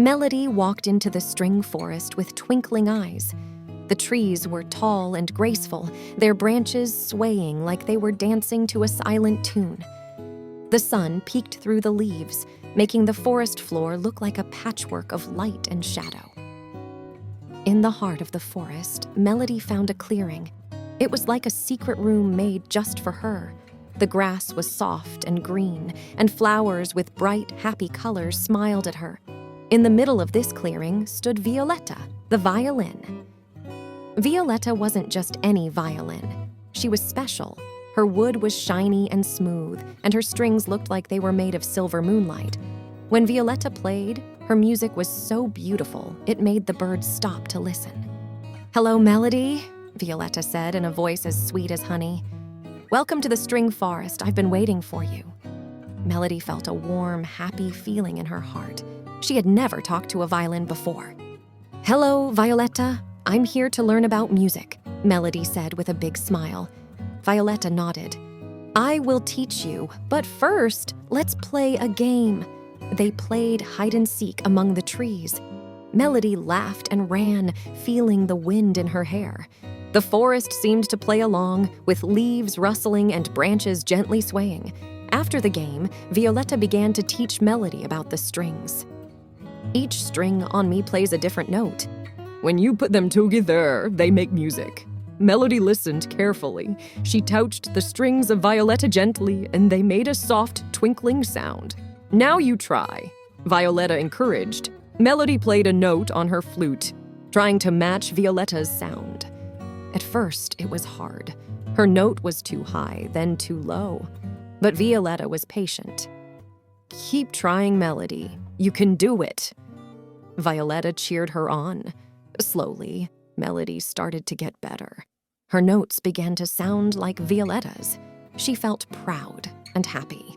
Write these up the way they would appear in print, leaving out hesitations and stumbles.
Melody walked into the string forest with twinkling eyes. The trees were tall and graceful, their branches swaying like they were dancing to a silent tune. The sun peeked through the leaves, making the forest floor look like a patchwork of light and shadow. In the heart of the forest, Melody found a clearing. It was like a secret room made just for her. The grass was soft and green, and flowers with bright, happy colors smiled at her. In the middle of this clearing stood Violetta, the violin. Violetta wasn't just any violin. She was special. Her wood was shiny and smooth, and her strings looked like they were made of silver moonlight. When Violetta played, her music was so beautiful, it made the birds stop to listen. "Hello, Melody," Violetta said in a voice as sweet as honey. "Welcome to the string forest. I've been waiting for you." Melody felt a warm, happy feeling in her heart. She had never talked to a violin before. "Hello, Violetta. I'm here to learn about music," Melody said with a big smile. Violetta nodded. "I will teach you, but first, let's play a game." They played hide-and-seek among the trees. Melody laughed and ran, feeling the wind in her hair. The forest seemed to play along, with leaves rustling and branches gently swaying. After the game, Violetta began to teach Melody about the strings. "Each string on me plays a different note. When you put them together, they make music." Melody listened carefully. She touched the strings of Violetta gently, and they made a soft, twinkling sound. "Now you try," Violetta encouraged. Melody played a note on her flute, trying to match Violetta's sound. At first, it was hard. Her note was too high, then too low. But Violetta was patient. "Keep trying, Melody. You can do it." Violetta cheered her on. Slowly, Melody started to get better. Her notes began to sound like Violetta's. She felt proud and happy.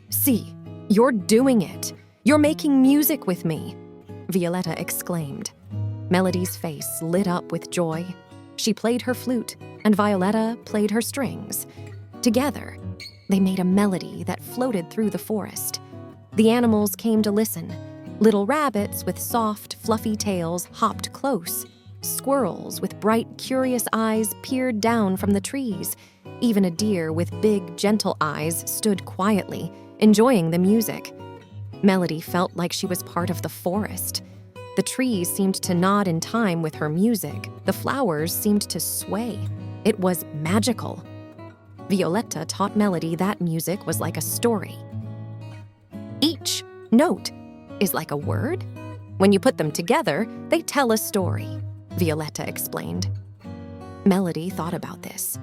"See, you're doing it. You're making music with me," Violetta exclaimed. Melody's face lit up with joy. She played her flute, and Violetta played her strings. Together, they made a melody that floated through the forest. The animals came to listen. Little rabbits with soft, fluffy tails hopped close. Squirrels with bright, curious eyes peered down from the trees. Even a deer with big, gentle eyes stood quietly, enjoying the music. Melody felt like she was part of the forest. The trees seemed to nod in time with her music. The flowers seemed to sway. It was magical. Violetta taught Melody that music was like a story. Each note is like a word. When you put them together, they tell a story, Violetta explained. Melody thought about this.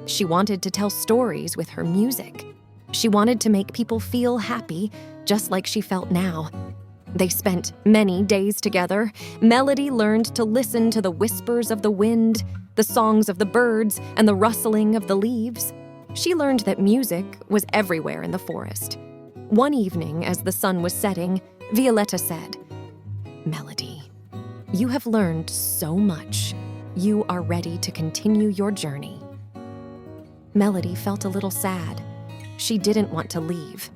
She wanted to tell stories with her music. She wanted to make people feel happy, just like she felt now. They spent many days together. Melody learned to listen to the whispers of the wind, the songs of the birds, and the rustling of the leaves. She learned that music was everywhere in the forest. One evening, as the sun was setting, Violetta said, "Melody, you have learned so much. You are ready to continue your journey." Melody felt a little sad. She didn't want to leave,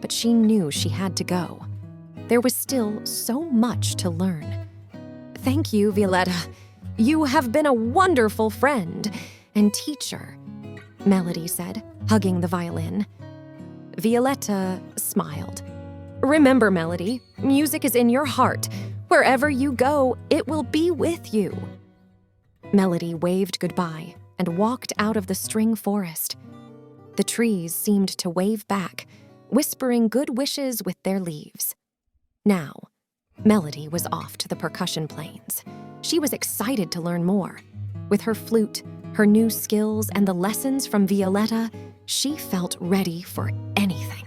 but she knew she had to go. There was still so much to learn. "Thank you, Violetta. You have been a wonderful friend and teacher," Melody said, hugging the violin. Violetta smiled. "Remember, Melody, music is in your heart. Wherever you go, it will be with you." Melody waved goodbye and walked out of the string forest. The trees seemed to wave back, whispering good wishes with their leaves. Now, Melody was off to the percussion plains. She was excited to learn more. With her flute, her new skills, and the lessons from Violetta, she felt ready for anything.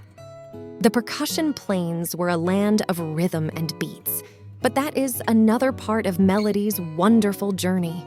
The percussion plains were a land of rhythm and beats, but that is another part of Melody's wonderful journey.